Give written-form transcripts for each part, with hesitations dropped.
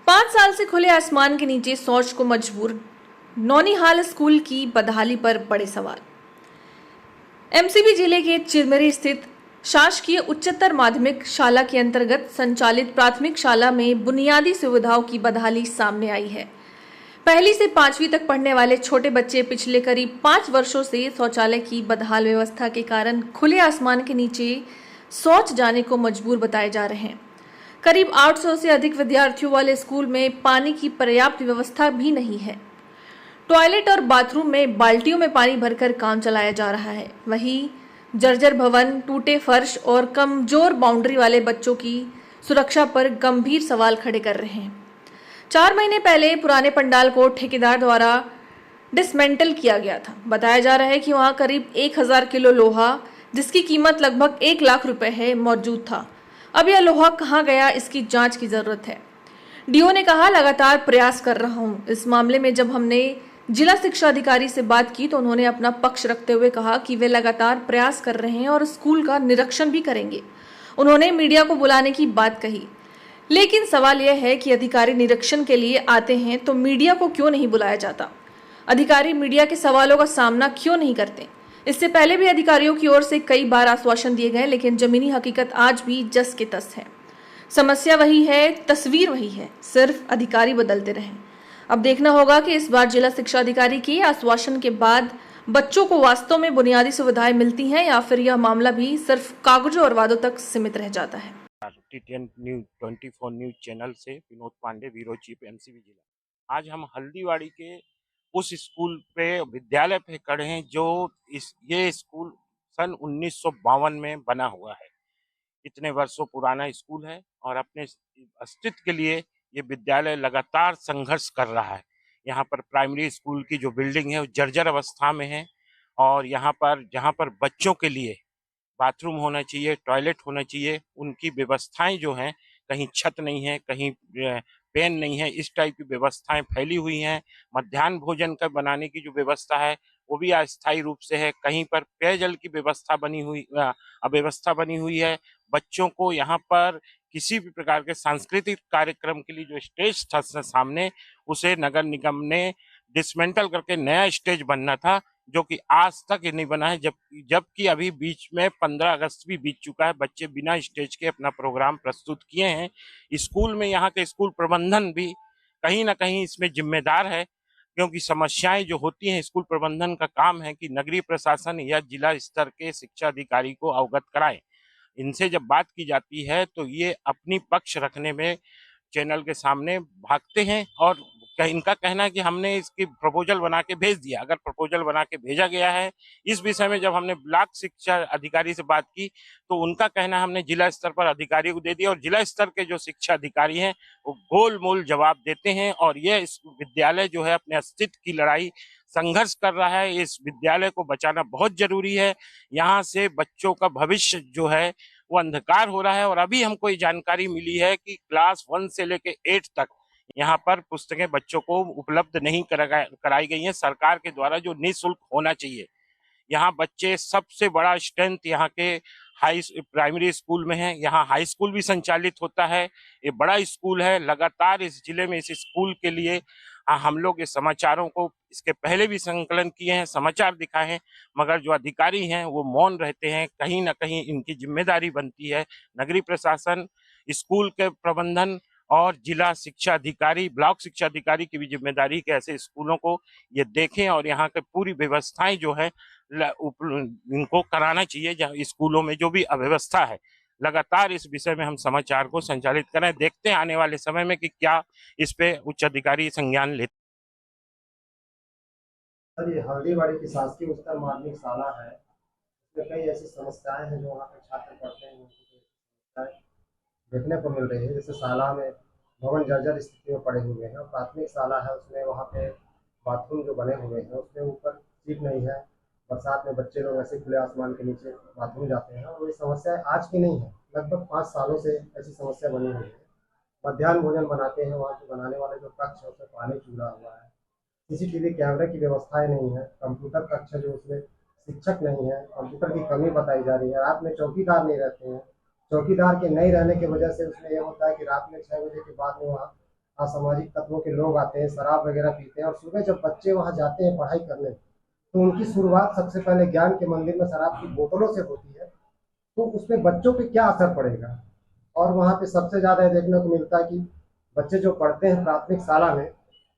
5 साल से खुले आसमान के नीचे शौच को मजबूर नौनिहाल स्कूल की बदहाली पर बड़े सवाल। एमसीबी जिले के चिरमिरी स्थित शासकीय उच्चतर माध्यमिक शाला के अंतर्गत संचालित प्राथमिक शाला में बुनियादी सुविधाओं की बदहाली सामने आई है। पहली से 5वीं तक पढ़ने वाले छोटे बच्चे पिछले करीब 5 वर्षों से शौचालय की बदहाल व्यवस्था के कारण खुले आसमान के नीचे शौच जाने को मजबूर बताए जा रहे हैं। करीब 800 से अधिक विद्यार्थियों वाले स्कूल में पानी की पर्याप्त व्यवस्था भी नहीं है। टॉयलेट और बाथरूम में बाल्टियों में पानी भरकर काम चलाया जा रहा है। वहीं जर्जर भवन, टूटे फर्श और कमजोर बाउंड्री वाले बच्चों की सुरक्षा पर गंभीर सवाल खड़े कर रहे हैं। 4 महीने पहले पुराने पंडाल को ठेकेदार द्वारा डिसमेंटल किया गया था। बताया जा रहा है कि वहां करीब 1000 किलो लोहा, जिसकी कीमत लगभग 1 लाख रुपए है, मौजूद था। अब यह लोहा कहां गया, इसकी जांच की जरूरत है। डीओ ने कहा, लगातार प्रयास कर रहा हूं। इस मामले में जब हमने जिला शिक्षा अधिकारी से बात की तो उन्होंने अपना पक्ष रखते हुए कहा कि वे लगातार प्रयास कर रहे हैं और स्कूल का निरीक्षण भी करेंगे। उन्होंने मीडिया को बुलाने की बात कही, लेकिन सवाल यह है कि अधिकारी निरीक्षण के लिए आते हैं तो मीडिया को क्यों नहीं बुलाया जाता? अधिकारी मीडिया के सवालों का सामना क्यों नहीं करते? इससे पहले भी अधिकारियों की ओर से कई बार आश्वासन दिए गए, लेकिन जमीनी हकीकत आज भी जस के तस है। समस्या वही है, तस्वीर वही है, सिर्फ अधिकारी बदलते रहें। अब देखना होगा कि इस बार जिला शिक्षा अधिकारी के आश्वासन के बाद बच्चों को वास्तव में बुनियादी सुविधाएं मिलती हैं या फिर यह मामला भी सिर्फ कागजों और वादों तक सीमित रह जाता है। टी10 न्यूज 24 न्यूज चैनल से Vinod Pandey, bureau chief, MCB जिला। आज हम हल्दीवाड़ी के उस स्कूल पे, विद्यालय पे खड़े हैं जो ये स्कूल सन 1952 में बना हुआ है। इतने वर्षों पुराना स्कूल है और अपने अस्तित्व के लिए ये विद्यालय लगातार संघर्ष कर रहा है। यहाँ पर प्राइमरी स्कूल की जो बिल्डिंग है वो जर्जर अवस्था में है और यहाँ पर जहाँ पर बच्चों के लिए बाथरूम होना चाहिए, टॉयलेट होना चाहिए, उनकी व्यवस्थाएं जो हैं, कहीं छत नहीं है, कहीं पेन नहीं है, इस टाइप की व्यवस्थाएं फैली हुई हैं। मध्याह्न भोजन का बनाने की जो व्यवस्था है वो भी अस्थायी रूप से है। कहीं पर पेयजल की व्यवस्था अव्यवस्था बनी हुई है। बच्चों को यहाँ पर किसी भी प्रकार के सांस्कृतिक कार्यक्रम के लिए जो स्टेज था सामने, उसे नगर निगम ने डिसमेंटल करके नया स्टेज बनना था, जो कि आज तक ये नहीं बना है। जबकि अभी बीच में 15 अगस्त भी बीत चुका है, बच्चे बिना स्टेज के अपना प्रोग्राम प्रस्तुत किए हैं। स्कूल में यहाँ के स्कूल प्रबंधन भी कहीं ना कहीं इसमें जिम्मेदार है, क्योंकि समस्याएं जो होती हैं, स्कूल प्रबंधन का काम है कि नगरीय प्रशासन या जिला स्तर के शिक्षा अधिकारी को अवगत कराएं। इनसे जब बात की जाती है तो ये अपनी पक्ष रखने में चैनल के सामने भागते हैं और इनका कहना है कि हमने इसकी प्रपोजल बना के भेज दिया। अगर प्रपोजल बना के भेजा गया है, इस विषय में जब हमने ब्लॉक शिक्षा अधिकारी से बात की तो उनका कहना हमने जिला स्तर पर अधिकारी को दे दिया और जिला स्तर के जो शिक्षा अधिकारी हैं वो गोल मोल जवाब देते हैं। और यह इस विद्यालय जो है अपने अस्तित्व की लड़ाई संघर्ष कर रहा है। इस विद्यालय को बचाना बहुत जरूरी है। यहाँ से बच्चों का भविष्य जो है वो अंधकार हो रहा है। और अभी हमको ये जानकारी मिली है कि क्लास 1 से लेके 8 तक यहाँ पर पुस्तकें बच्चों को उपलब्ध नहीं कराई गई हैं सरकार के द्वारा, जो निःशुल्क होना चाहिए। यहाँ बच्चे, सबसे बड़ा स्ट्रेंथ यहाँ के प्राइमरी स्कूल में है। यहाँ हाई स्कूल भी संचालित होता है। ये बड़ा स्कूल है। लगातार इस जिले में इस स्कूल के लिए हम लोग इस समाचारों को इसके पहले भी संकलन किए हैं, समाचार दिखाए हैं, मगर जो अधिकारी हैं वो मौन रहते हैं। कहीं ना कहीं इनकी जिम्मेदारी बनती है नगरीय प्रशासन, स्कूल के प्रबंधन और जिला शिक्षा अधिकारी, ब्लॉक शिक्षा अधिकारी की भी जिम्मेदारी कि ऐसे स्कूलों को ये देखें और यहाँ की पूरी व्यवस्थाएं जो है इनको कराना चाहिए। जहाँ स्कूलों में जो भी अव्यवस्था है, लगातार इस विषय में हम समाचार को संचालित करें। देखते हैं आने वाले समय में कि क्या इस पे उच्च अधिकारी संज्ञान लेते। सर, ये हल्दीबाड़ी की शासकीय उच्चतर माध्यमिक शाला है। इसमें कई ऐसी समस्याएं हैं जो वहाँ पे छात्र पढ़ते हैं, उनको कई समस्याएं देखने को मिल रही है। जैसे शाला में भवन जर्जर स्थिति में पड़े हुए हैं और प्राथमिक शाला है, उसमें वहाँ पे बाथरूम जो बने हुए हैं उसमें ऊपर सीट नहीं है। बरसात में बच्चे लोग ऐसे खुले आसमान के नीचे बाथरूम जाते हैं और ये समस्या आज की नहीं है, लगभग 5 सालों से ऐसी समस्या बनी हुई है। मध्याह्न भोजन बनाते हैं, वहाँ के बनाने वाले जो कक्ष है उसमें पानी चूरा हुआ है। सीसीटीवी कैमरे की व्यवस्थाएं नहीं है। कंप्यूटर कक्ष जो उसमें शिक्षक नहीं है, कंप्यूटर की कमी बताई जा रही है। रात में चौकीदार नहीं रहते हैं। चौकीदार के नहीं रहने की वजह से उसमें यह होता है कि रात में 6 बजे के बाद में वहाँ असामाजिक तत्वों के लोग आते हैं, शराब वगैरह पीते हैं, और सुबह जब बच्चे वहाँ जाते हैं पढ़ाई करने, तो उनकी शुरुआत सबसे पहले ज्ञान के मंदिर में शराब की बोतलों से होती है। तो उसपे बच्चों पे क्या असर पड़ेगा? और वहाँ पे सबसे ज़्यादा ये देखने को मिलता है कि बच्चे जो पढ़ते हैं प्राथमिक शाला में,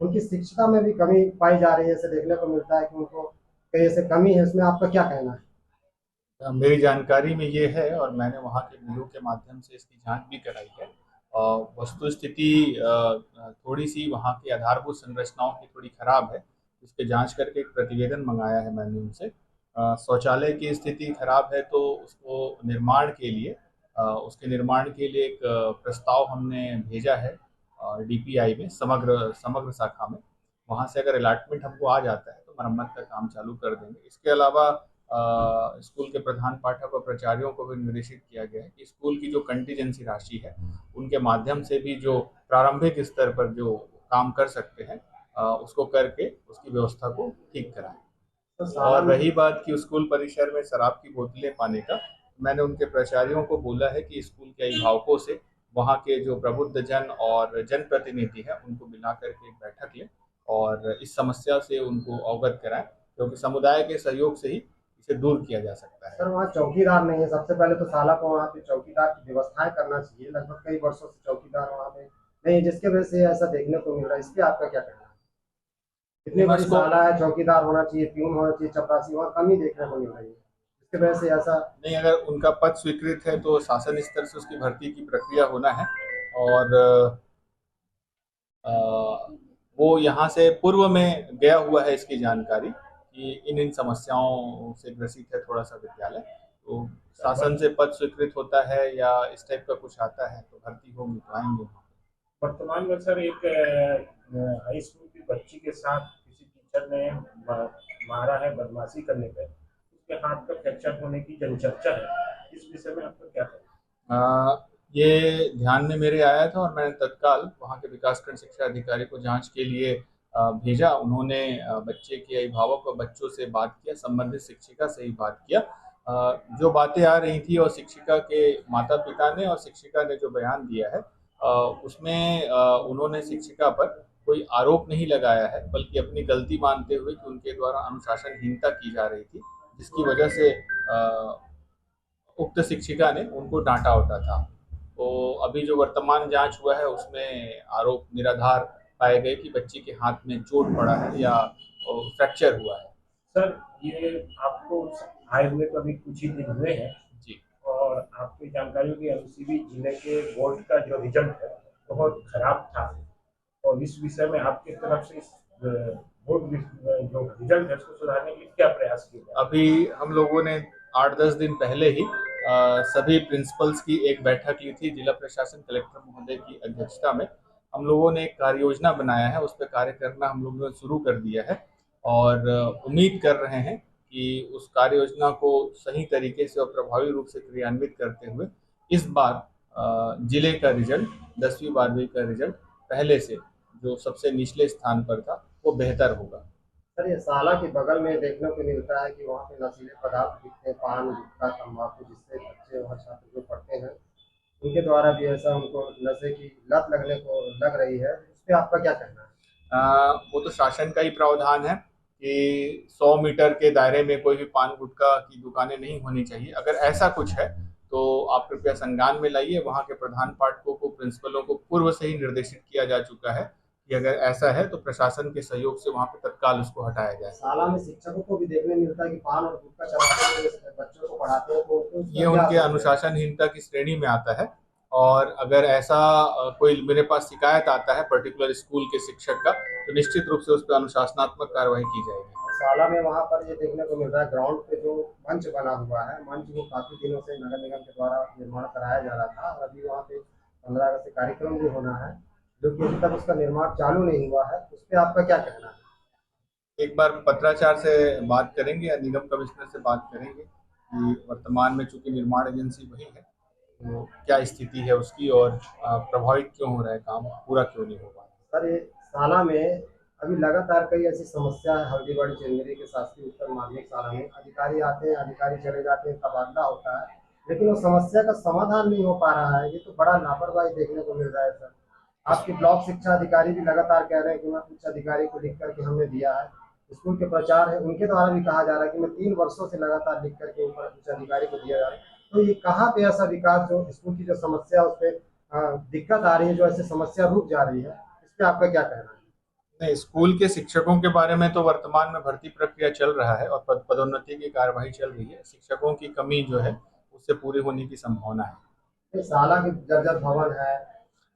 उनकी शिक्षता में भी कमी पाई जा रही है। ऐसे देखने को मिलता है कि उनको कहीं ऐसे कमी है, इसमें आपका क्या कहना है? मेरी जानकारी में ये है और मैंने वहाँ के बीओ के माध्यम से इसकी जांच भी कराई है। वस्तु स्थिति थोड़ी सी वहाँ की आधारभूत संरचनाओं की थोड़ी खराब है। इसके जांच करके एक प्रतिवेदन मंगाया है मैंने उनसे। शौचालय की स्थिति खराब है तो उसके निर्माण के लिए एक प्रस्ताव हमने भेजा है डीपीआई में, समग्र समग्र शाखा में। वहाँ से अगर अलॉटमेंट हमको आ जाता है तो मरम्मत का काम चालू कर देंगे। इसके अलावा स्कूल के प्रधान पाठक और प्राचार्यों को भी निर्देशित किया गया है कि स्कूल की जो कंटीजेंसी राशि है उनके माध्यम से भी जो प्रारंभिक स्तर पर जो काम कर सकते हैं उसको करके उसकी व्यवस्था को ठीक कराएं। तो और रही बात कि स्कूल परिसर में शराब की बोतलें पाने का, मैंने उनके प्राचार्यों को बोला है कि स्कूल के अभिभावकों से वहाँ के जो प्रबुद्ध जन और जनप्रतिनिधि हैं उनको मिला करके एक बैठक लें और इस समस्या से उनको अवगत कराएं, क्योंकि समुदाय के सहयोग से ही इसे दूर किया जा सकता है। सर, वहाँ चौकीदार नहीं है। सबसे पहले तो शाला को वहाँ पे चौकीदार की व्यवस्थाएं करना चाहिए। लगभग कई वर्षों से चौकीदार वहाँ पे नहीं है, जिसके वजह से ऐसा देखने को मिल रहा है। इस पे आपका क्या कहना है? इतनी बड़ी शाला है, चौकीदार होना चाहिए, प्यून होना चाहिए, चपरासी, वहाँ कमी देखने को मिल रही है, जिसकी वजह से ऐसा नहीं, अगर उनका पद स्वीकृत है तो शासन स्तर से उसकी भर्ती की प्रक्रिया होना है और अ, वो यहाँ से पूर्व में गया हुआ है। इसकी जानकारी कि इन समस्याओं से ग्रसित है थोड़ा सा विद्यालय, तो शासन से पद स्वीकृत होता है या इस टाइप का कुछ आता है तो भर्ती होगी तो आएंगे। वर्तमान में सर एक हाई स्कूल की बच्ची के साथ किसी टीचर ने मारा है बदमाशी करने पे, उसके हाथ का फ्रैक्चर होने की जनचर्चा है। इस विषय में आपका क्या कहना है? ये ध्यान में मेरे आया था और मैंने तत्काल वहाँ के विकासखंड शिक्षा अधिकारी को जांच के लिए भेजा। उन्होंने बच्चे के अभिभावक और बच्चों से बात किया, संबंधित शिक्षिका से ही बात किया। जो बातें आ रही थी और शिक्षिका के माता पिता ने और शिक्षिका ने जो बयान दिया है उसमें उन्होंने शिक्षिका पर कोई आरोप नहीं लगाया है, बल्कि अपनी गलती मानते हुए कि उनके द्वारा अनुशासनहीनता की जा रही थी, जिसकी वजह से उक्त शिक्षिका ने उनको डांटा होता था। तो अभी जो वर्तमान जांच हुआ है उसमें आरोप निराधार पाए गए कि बच्ची के हाथ में चोट पड़ा है या फ्रैक्चर हुआ है। सर, ये आपको आए हुए तो अभी कुछ ही दिन हुए हैं जी, और आपकी जानकारियों की एमसीबी जिले के बोर्ड का जो रिजल्ट है बहुत खराब था, और इस विषय में आपकी तरफ से बोर्ड जो रिजल्ट है उसको सुधारने के लिए क्या प्रयास किए गए? अभी हम लोगों ने 8-10 दिन पहले ही सभी प्रिंसिपल्स की एक बैठक ली थी जिला प्रशासन कलेक्टर महोदय की अध्यक्षता में। हम लोगों ने एक कार्य योजना बनाया है, उस पर कार्य करना हम लोगों ने शुरू कर दिया है और उम्मीद कर रहे हैं कि उस कार्य योजना को सही तरीके से और प्रभावी रूप से क्रियान्वित करते हुए इस बार जिले का रिजल्ट 10वीं 12वीं का रिजल्ट पहले से जो सबसे निचले स्थान पर था वो बेहतर होगा। सर, ये शाला के बगल में देखने को मिलता है कि वहाँ पे नशीले पदार्थ बिकते हैं, पान, गुटखा, तम्बाकू, जिससे बच्चे वहाँ छात्र जो पढ़ते हैं उनके द्वारा भी ऐसा उनको नशे की लत लगने को लग रही है। इस पे आपका क्या कहना है? वो तो शासन का ही प्रावधान है कि 100 मीटर के दायरे में कोई भी पान गुटखा की दुकानें नहीं होनी चाहिए। अगर ऐसा कुछ है तो आप कृपया संज्ञान में लाइए। वहाँ के प्रधान पाठकों को, प्रिंसिपलों को पूर्व से ही निर्देशित किया जा चुका है कि अगर ऐसा है तो प्रशासन के सहयोग से वहाँ पे तत्काल उसको हटाया जाए। शाला में शिक्षकों को भी देखने मिलता है कि पान और गुटखा चबाते हुए बच्चों को पढ़ाते हैं, तो ये उनके अनुशासनहीनता की श्रेणी में आता है और अगर ऐसा कोई मेरे पास शिकायत आता है पर्टिकुलर स्कूल के शिक्षक का तो निश्चित रूप से उस पर अनुशासनात्मक कार्रवाई की जाएगी। शाला में वहाँ पर ये देखने को मिल रहा है ग्राउंड पे जो मंच बना हुआ है, मंच वो काफी दिनों से नगर निगम के द्वारा निर्माण कराया जा रहा था, और अभी वहाँ पे 15 अगस्त कार्यक्रम भी होना है, जो कि अभी तक उसका निर्माण चालू नहीं हुआ है। उस पर आपका क्या कहना है? एक बार पत्राचार से बात करेंगे या निगम कमिश्नर से बात करेंगे कि वर्तमान में चूंकि निर्माण एजेंसी वही है तो क्या स्थिति है उसकी और प्रभावित क्यों हो रहा है, काम पूरा क्यों नहीं हो पा रहा। सर, ये शाला में अभी लगातार कई ऐसी समस्या है। हल्दीबाड़ी चिलमिरी के शासकीय उच्चतर माध्यमिक शाला में अधिकारी आते हैं, अधिकारी चले जाते हैं, तबादला होता है, लेकिन वो समस्या का समाधान नहीं हो पा रहा है। ये तो बड़ा लापरवाही देखने को मिल रहा है सर। आपके ब्लॉक शिक्षा अधिकारी भी लगातार कह रहे हैं कि मैं उच्च अधिकारी को लिख करके हमने दिया है। स्कूल के प्रचार है, उनके द्वारा भी कहा जा रहा है कि मैं 3 वर्षों से लगातार लिख करके ऊपर उच्च अधिकारी को दिया जा रहा है। तो ये कहाँ पे ऐसा विकास जो स्कूल की जो समस्या उस पर दिक्कत आ रही है, जो ऐसे समस्या रुक जा रही है, इस पर आपका क्या कहना है? नहीं, स्कूल के शिक्षकों के बारे में तो वर्तमान में भर्ती प्रक्रिया चल रहा है और पदोन्नति की कार्यवाही चल रही है। शिक्षकों की कमी जो है उससे पूरी होने की संभावना है। ये शाला की जर्जर भवन है,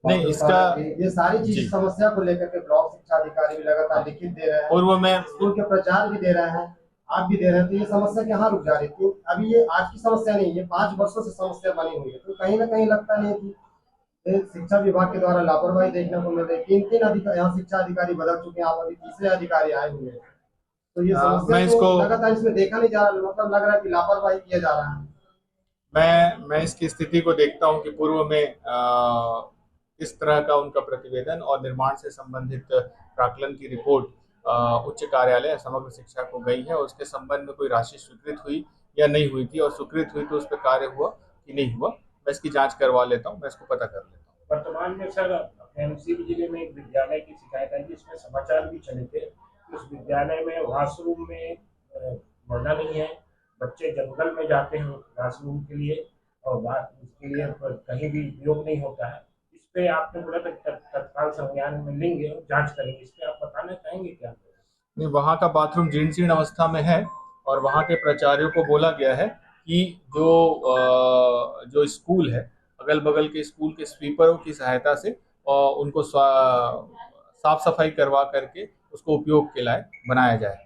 नहीं, इसका ये सारी चीज समस्या को लेकर के ब्लॉक शिक्षा अधिकारी भी लगातार लिखित दे रहे हैं, पूर्व में स्कूल के प्रचार भी दे रहे हैं, आप भी दे रहे हैं। तो ये समस्या कहाँ रुक जा रही थी? अभी ये आज की समस्या नहीं है, 5 वर्षों से समस्या बनी हुई है। तो कहीं ना कहीं लगता नहीं कि शिक्षा विभाग के द्वारा लापरवाही देखने को मिल रही है। 3 अधिकारी, यहाँ शिक्षा अधिकारी बदल चुके हैं, आप अभी तीसरे अधिकारी आए हुए हैं। तो ये समस्या को लगातार इसमें देखा नहीं जा रहा, मतलब लग रहा है कि लापरवाही किया जा रहा है। मैं इसकी स्थिति को देखता हूं कि पूर्व में इस तरह का उनका प्रतिवेदन और निर्माण से संबंधित प्राक्कलन की रिपोर्ट उच्च कार्यालय समग्र शिक्षा को गई है और उसके संबंध में कोई राशि स्वीकृत हुई या नहीं हुई थी, और स्वीकृत हुई तो उस पर कार्य हुआ कि नहीं हुआ, मैं इसकी जांच करवा लेता हूं, मैं इसको पता कर लेता हूं। वर्तमान में सर एमसीबी जिले में एक विद्यालय की शिकायत आई, जिसमें समाचार भी चले थे। उस विद्यालय में वॉशरूम में मरना नहीं है, बच्चे जंगल में जाते हैं वॉशरूम के लिए और उसके लिए कहीं भी उपयोग नहीं होता है। इस पे आपने बोला तत्काल संज्ञान में लेंगे और जांच करेंगे, इस पे आप बताना चाहेंगे क्या? नहीं, वहाँ का बाथरूम जीर्ण शीर्ण अवस्था में है और वहाँ के प्राचार्यों को बोला गया है कि जो स्कूल है, अगल बगल के स्कूल के स्वीपरों की सहायता से उनको साफ सफाई करवा करके उसको उपयोग के लायक बनाया जाए।